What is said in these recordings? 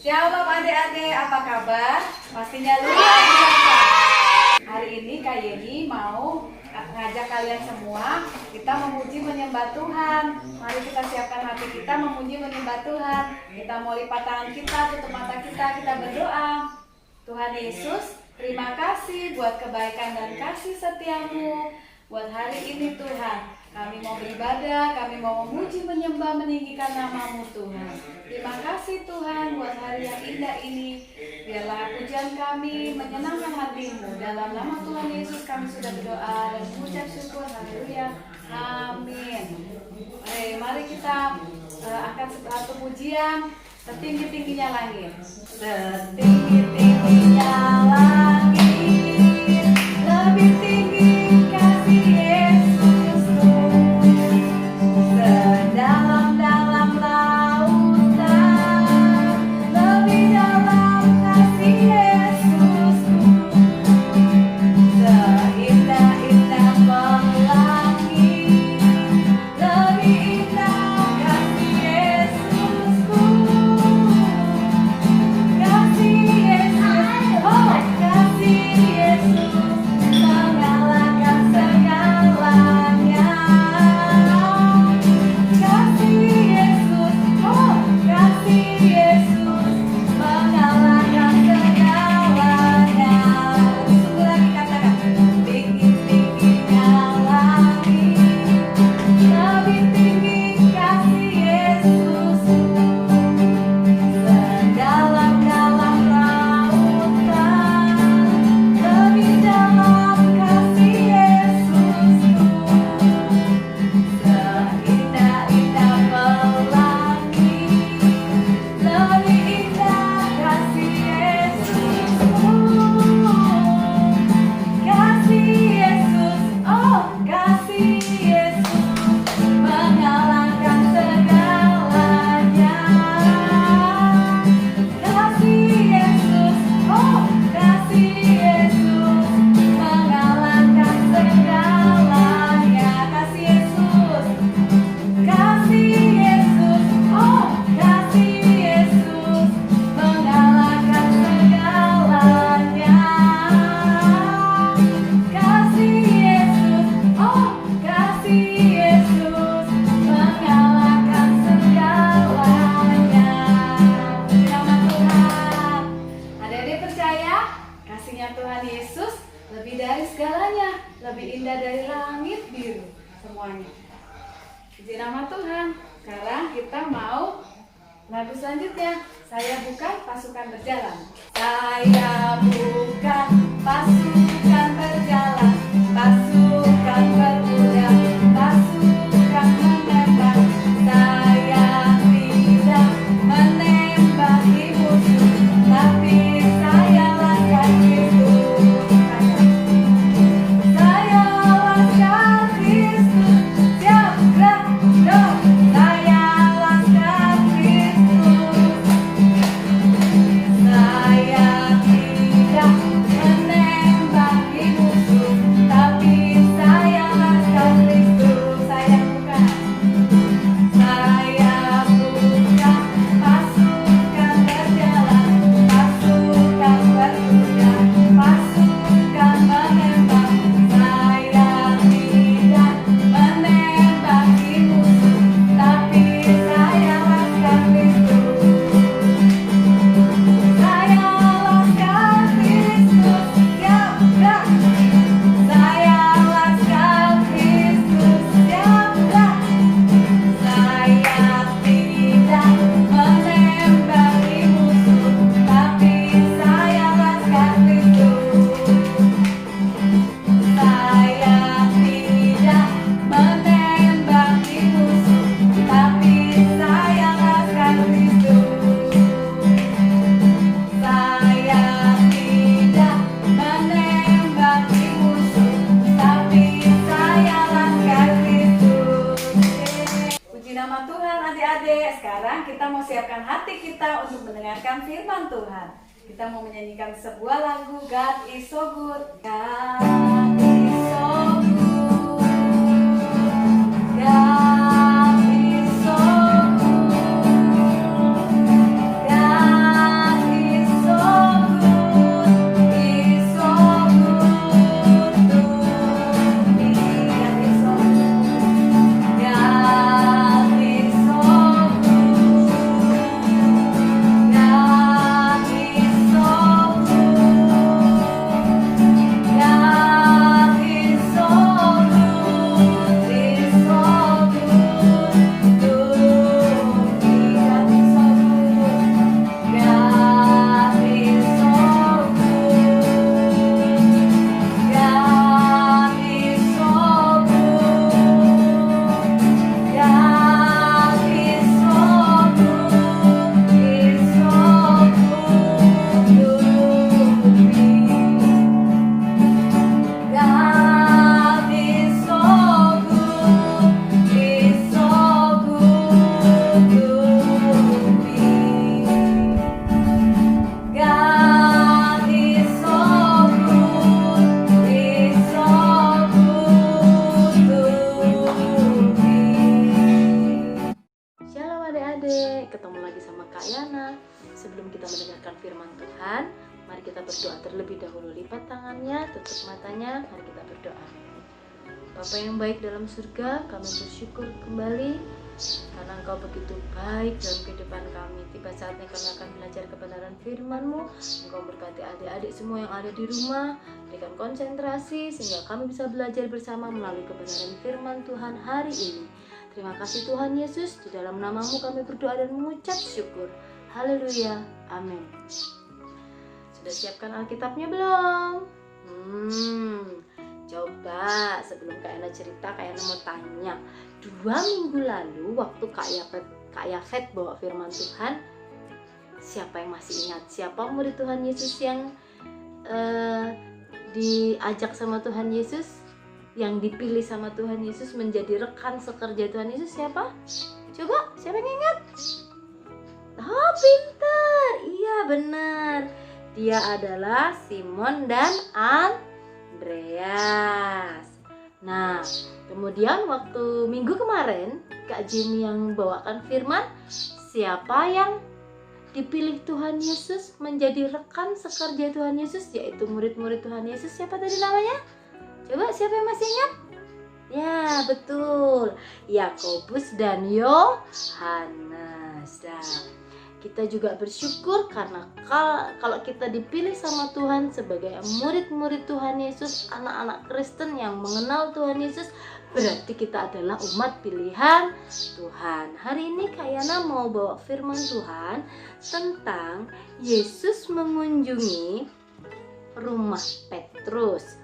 Shalom adik-adik, apa kabar? Pastinya luar biasa. Hari ini Kak Yeni mau ngajak kalian semua kita memuji menyembah Tuhan. Mari kita siapkan hati kita memuji menyembah Tuhan. Kita mau lipat tangan kita, tutup mata kita berdoa. Tuhan Yesus, terima kasih buat kebaikan dan kasih setiamu buat hari ini Tuhan. Kami mau beribadah, kami mau memuji, menyembah, meninggikan nama-Mu Tuhan. Terima kasih Tuhan buat hari yang indah ini. Biarlah pujian kami menyenangkan hati-Mu. Dalam nama Tuhan Yesus kami sudah berdoa dan mengucap syukur. Haleluya. Amin. Mari kita akan satu pujian setinggi-tingginya langit. Setinggi-tingginya langit, lebih tinggi kasih Yesus. Sedalam-dalam lautan, lebih dalam kasih Yesus. Seindah-indah pelangi, lebih indah kasih Yesusku. Kasih Yesus, oh kasih Yesus, mengalahkan segalanya. Kasih Yesus, oh kasih Yesus, mengalahkan segalanya. Sungguh lagi katakan, tinggi-tingginya langit, lebih tinggi kasih Yesus. Sedalam-dalam lautan, lebih dalam kasih Yesusku. Seindah-indah pelangi, lebih indah kasih Yesusku. Kasih Yesus, oh kasih Yesus, mengalahkan segalanya. Kasih Yesus, oh kasih Yesus, mengalahkan segalanya. Kasih Yesus, oh kasih Yesus, mengalahkan segalanya. Kasih Yesus, oh kasih Yesus, mengalahkan segalanya. Puji nama Tuhan. Adik-adik percaya kasihnya Tuhan Yesus lebih dari segalanya, lebih indah dari langit biru semuanya. Puji nama Tuhan. Sekarang kita mau lagu selanjutnya. Saya bukan pasukan berjalan. Saya bukan pasukan berjalan, pasukan berkuda, pasukan menembak. Saya tidak menembaki musuh, tapi saya laskar Kristus. Saya laskar Kristus, siap gerak dong. Saya laskar Kristus. Saya tidak menembaki musuh, tapi saya laskar Kristus. Saya bukan pasukan berjalan, pasukan berkuda, pasukan menembak. Saya tidak menembaki musuh, tapi saya laskar Kristus. Saya laskar Kristus, siap gerak. Saya laskar Kristus, siap gerak. Saya tidak menembaki musuh, tapi saya laskar Kristus. Saya tidak menembaki musuh, tapi saya laskar Kristus. Saya tidak menembaki musuh, tapi saya laskar Kristus. Puji nama Tuhan adik-adik. Sekarang kita mau siapkan hati kita untuk mendengarkan firman Tuhan. Kita mau menyanyikan sebuah lagu, God is so good. God is so good. God is so good. God sebelum kita mendengarkan firman Tuhan, mari kita berdoa terlebih dahulu. Lipat tangannya, tutup matanya, mari kita berdoa. Bapa yang baik dalam surga, kami bersyukur kembali karena Engkau begitu baik dalam kehidupan kami. Tiba saatnya kami akan belajar kebenaran firman-Mu. Engkau berkati adik-adik semua yang ada di rumah, berikan konsentrasi sehingga kami bisa belajar bersama melalui kebenaran firman Tuhan hari ini. Terima kasih Tuhan Yesus, di dalam nama-Mu kami berdoa dan mengucap syukur. Haleluya, amin. Sudah siapkan Alkitabnya belum? Coba sebelum Kak Yana cerita, Kak Yana mau tanya. 2 minggu lalu waktu Kak Yafet bawa firman Tuhan, siapa yang masih ingat? Siapa murid Tuhan Yesus yang diajak sama Tuhan Yesus, yang dipilih sama Tuhan Yesus menjadi rekan sekerja Tuhan Yesus? Siapa? Coba, siapa yang ingat? Oh, pintar. Iya, benar. Dia adalah Simon dan Andreas. Nah, kemudian waktu minggu kemarin Kak Jimmy yang bawakan firman, siapa yang dipilih Tuhan Yesus menjadi rekan sekerja Tuhan Yesus, yaitu murid-murid Tuhan Yesus. Siapa tadi namanya? Coba, siapa yang masih ingat? Ya, betul, Yakobus dan Yohanes. Nah, kita juga bersyukur karena kalau kita dipilih sama Tuhan sebagai murid-murid Tuhan Yesus, anak-anak Kristen yang mengenal Tuhan Yesus, berarti kita adalah umat pilihan Tuhan. Hari ini Kak Yana mau bawa firman Tuhan tentang Yesus mengunjungi rumah Petrus.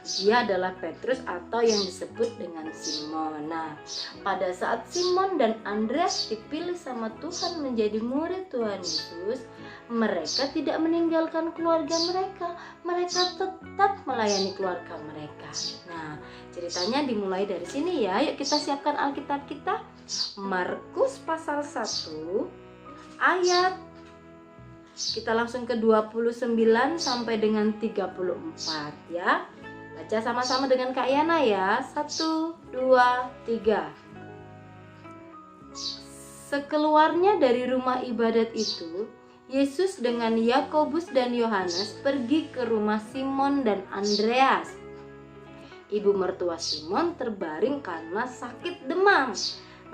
Dia adalah Petrus atau yang disebut dengan Simon. Nah, pada saat Simon dan Andreas dipilih sama Tuhan menjadi murid Tuhan Yesus, mereka tidak meninggalkan keluarga mereka. Mereka tetap melayani keluarga mereka. Nah, ceritanya dimulai dari sini ya. Yuk kita siapkan Alkitab kita. Markus pasal 1 ayat, kita langsung ke 29 sampai dengan 34 ya. Baca sama-sama dengan Kak Yana ya. 1, 2, 3. Sekeluarnya dari rumah ibadat itu, Yesus dengan Yakobus dan Yohanes pergi ke rumah Simon dan Andreas. Ibu mertua Simon terbaring karena sakit demam.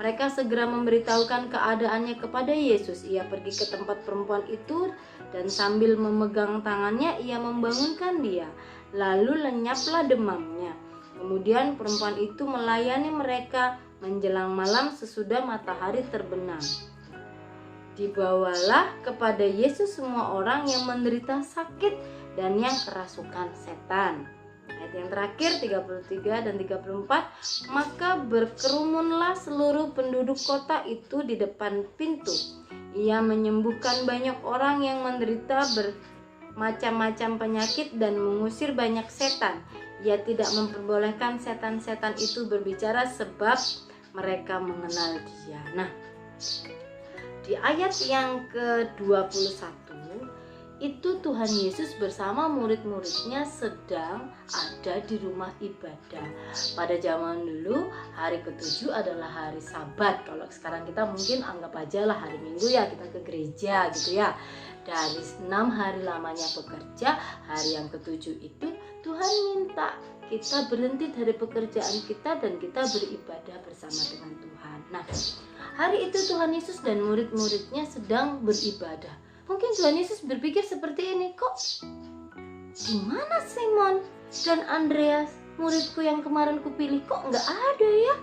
Mereka segera memberitahukan keadaannya kepada Yesus. Ia pergi ke tempat perempuan itu dan sambil memegang tangannya ia membangunkan dia. Lalu lenyaplah demamnya. Kemudian perempuan itu melayani mereka menjelang malam sesudah matahari terbenam. Dibawalah kepada Yesus semua orang yang menderita sakit dan yang kerasukan setan. Ayat yang terakhir 33 dan 34. Maka berkerumunlah seluruh penduduk kota itu di depan pintu. Ia menyembuhkan banyak orang yang menderita macam-macam penyakit dan mengusir banyak setan. Ia tidak memperbolehkan setan-setan itu berbicara sebab mereka mengenal dia. Nah, di ayat yang ke-21 itu Tuhan Yesus bersama murid-muridnya sedang ada di rumah ibadah. Pada zaman dulu hari ke-7 adalah hari Sabat. Kalau sekarang kita mungkin anggap aja lah hari Minggu ya, kita ke gereja gitu ya. Dari 6 hari lamanya bekerja, hari yang ke-7 itu Tuhan minta kita berhenti dari pekerjaan kita dan kita beribadah bersama dengan Tuhan. Nah, hari itu Tuhan Yesus dan murid-muridnya sedang beribadah. Mungkin Tuhan Yesus berpikir seperti ini, kok di mana Simon dan Andreas, muridku yang kemarin kupilih, kok nggak ada ya?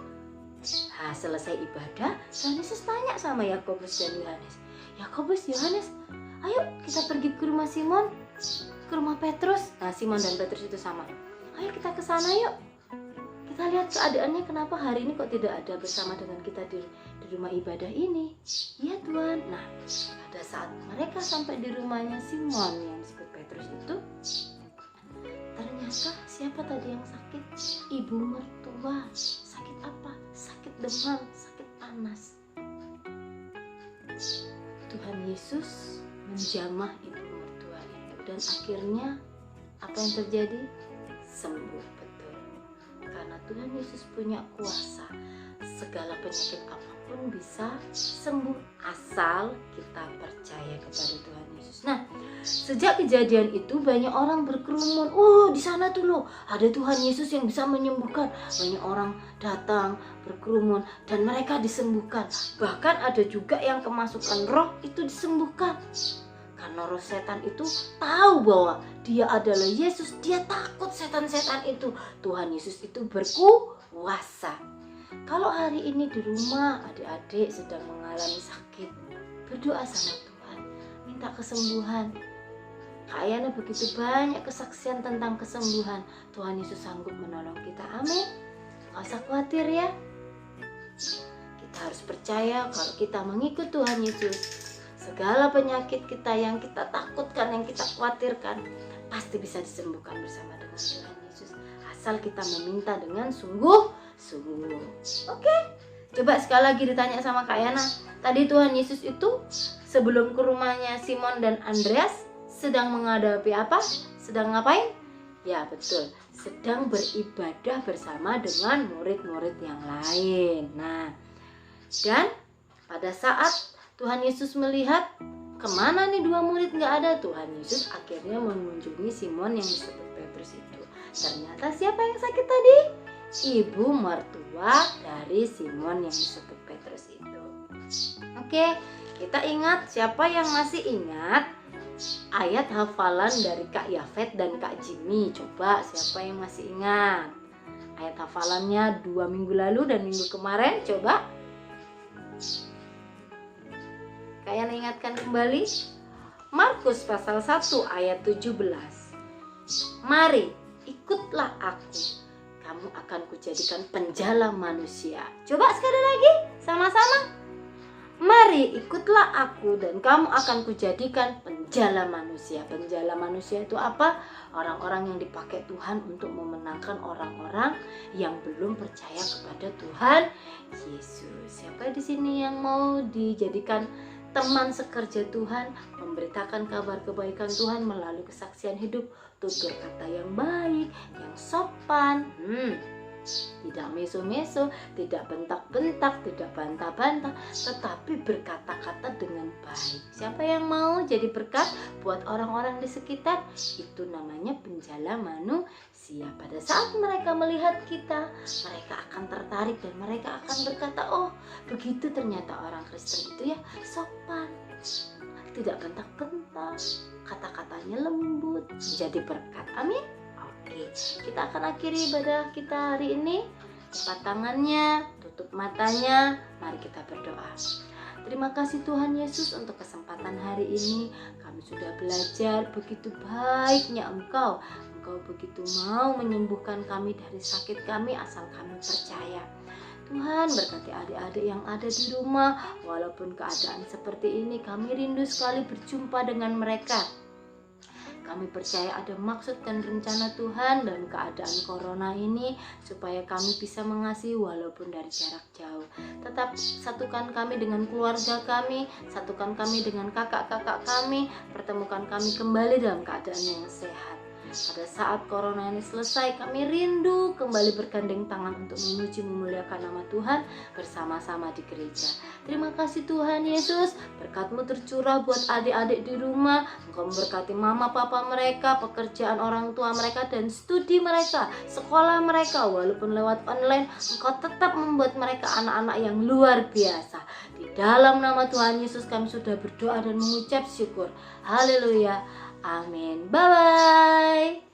Nah, selesai ibadah, Tuhan Yesus tanya sama Yakobus dan Yohanes. Yakobus, Yohanes, ayo kita pergi ke rumah Simon, ke rumah Petrus. Nah, Simon dan Petrus itu sama. Ayo kita ke sana yuk. Kita lihat keadaannya, kenapa hari ini kok tidak ada bersama dengan kita di rumah ibadah ini. Iya Tuhan. Nah, pada saat mereka sampai di rumahnya Simon yang disebut Petrus itu, ternyata siapa tadi yang sakit? Ibu mertua. Sakit apa? Sakit demam, sakit panas. Tuhan Yesus menjamah ibu mertua itu dan akhirnya apa yang terjadi? Sembuh, betul. Karena Tuhan Yesus punya kuasa. segala penyakit apapun bisa sembuh asal kita percaya kepada Tuhan Yesus. Nah, sejak kejadian itu banyak orang berkerumun. Oh, di sana tuh loh, ada Tuhan Yesus yang bisa menyembuhkan. Banyak orang datang berkerumun dan mereka disembuhkan. Bahkan ada juga yang kemasukan roh itu disembuhkan. Karena roh setan itu tahu bahwa dia adalah Yesus, dia takut setan-setan itu. Tuhan Yesus itu berkuasa. Kalau hari ini di rumah adik-adik sedang mengalami sakit, berdoa sama Tuhan, minta kesembuhan. Kayaknya begitu banyak kesaksian tentang kesembuhan. Tuhan Yesus sanggup menolong kita. Amin. Gak usah khawatir ya. Kita harus percaya kalau kita mengikut Tuhan Yesus, segala penyakit kita yang kita takutkan, yang kita khawatirkan, pasti bisa disembuhkan bersama dengan Tuhan Yesus. Asal kita meminta dengan sungguh-sungguh. Oke? Coba sekali lagi ditanya sama Kak Yana. Tadi Tuhan Yesus itu sebelum ke rumahnya Simon dan Andreas sedang menghadapi apa? Sedang ngapain? Ya betul, sedang beribadah bersama dengan murid-murid yang lain. Nah, dan pada saat Tuhan Yesus melihat kemana nih dua murid nggak ada, Tuhan Yesus akhirnya mengunjungi Simon yang disebut Petrus itu. Ternyata siapa yang sakit tadi? Ibu mertua dari Simon yang disebut Petrus itu. Oke, kita ingat, siapa yang masih ingat ayat hafalan dari Kak Yafet dan Kak Jimmy? Coba siapa yang masih ingat ayat hafalannya 2 minggu lalu dan minggu kemarin? Coba kalian ingatkan kembali. Markus pasal 1 ayat 17. Mari ikutlah aku, kamu akan kujadikan penjala manusia. Coba sekali lagi sama-sama. Mari ikutlah aku dan kamu akan kujadikan penjala manusia. Penjala manusia itu apa? Orang-orang yang dipakai Tuhan untuk memenangkan orang-orang yang belum percaya kepada Tuhan Yesus. Siapa di sini yang mau dijadikan teman sekerja Tuhan, memberitakan kabar kebaikan Tuhan melalui kesaksian hidup, tutur kata yang baik, yang sopan, tidak meso-meso, tidak bentak-bentak, tidak bantah-bantah, tetapi berkata-kata dengan baik. Siapa yang mau jadi berkat buat orang-orang di sekitar? Itu namanya penjala manusia. Pada saat mereka melihat kita, mereka akan tertarik dan mereka akan berkata, oh begitu ternyata orang Kristen itu ya sopan, tidak bentak-bentak, kata-katanya lembut, jadi berkat. Amin. Oke, kita akan akhiri ibadah kita hari ini. Angkat tangannya, tutup matanya, mari kita berdoa. Terima kasih Tuhan Yesus untuk kesempatan hari ini. Kami sudah belajar begitu baiknya Engkau. Engkau begitu mau menyembuhkan kami dari sakit kami asal kami percaya. Tuhan, berkati adik-adik yang ada di rumah. Walaupun keadaan seperti ini, kami rindu sekali berjumpa dengan mereka. Kami percaya ada maksud dan rencana Tuhan dalam keadaan corona ini, supaya kami bisa mengasihi walaupun dari jarak jauh. Tetap satukan kami dengan keluarga kami, satukan kami dengan kakak-kakak kami, pertemukan kami kembali dalam keadaan yang sehat. Pada saat corona ini selesai, kami rindu kembali bergandeng tangan untuk memuji memuliakan nama Tuhan bersama-sama di gereja. Terima kasih Tuhan Yesus, berkat-Mu tercurah buat adik-adik di rumah. Engkau memberkati mama papa mereka, pekerjaan orang tua mereka, dan studi mereka, sekolah mereka. Walaupun lewat online, Engkau tetap membuat mereka anak-anak yang luar biasa. Di dalam nama Tuhan Yesus kami sudah berdoa dan mengucap syukur. Haleluya. Amin. Bye-bye.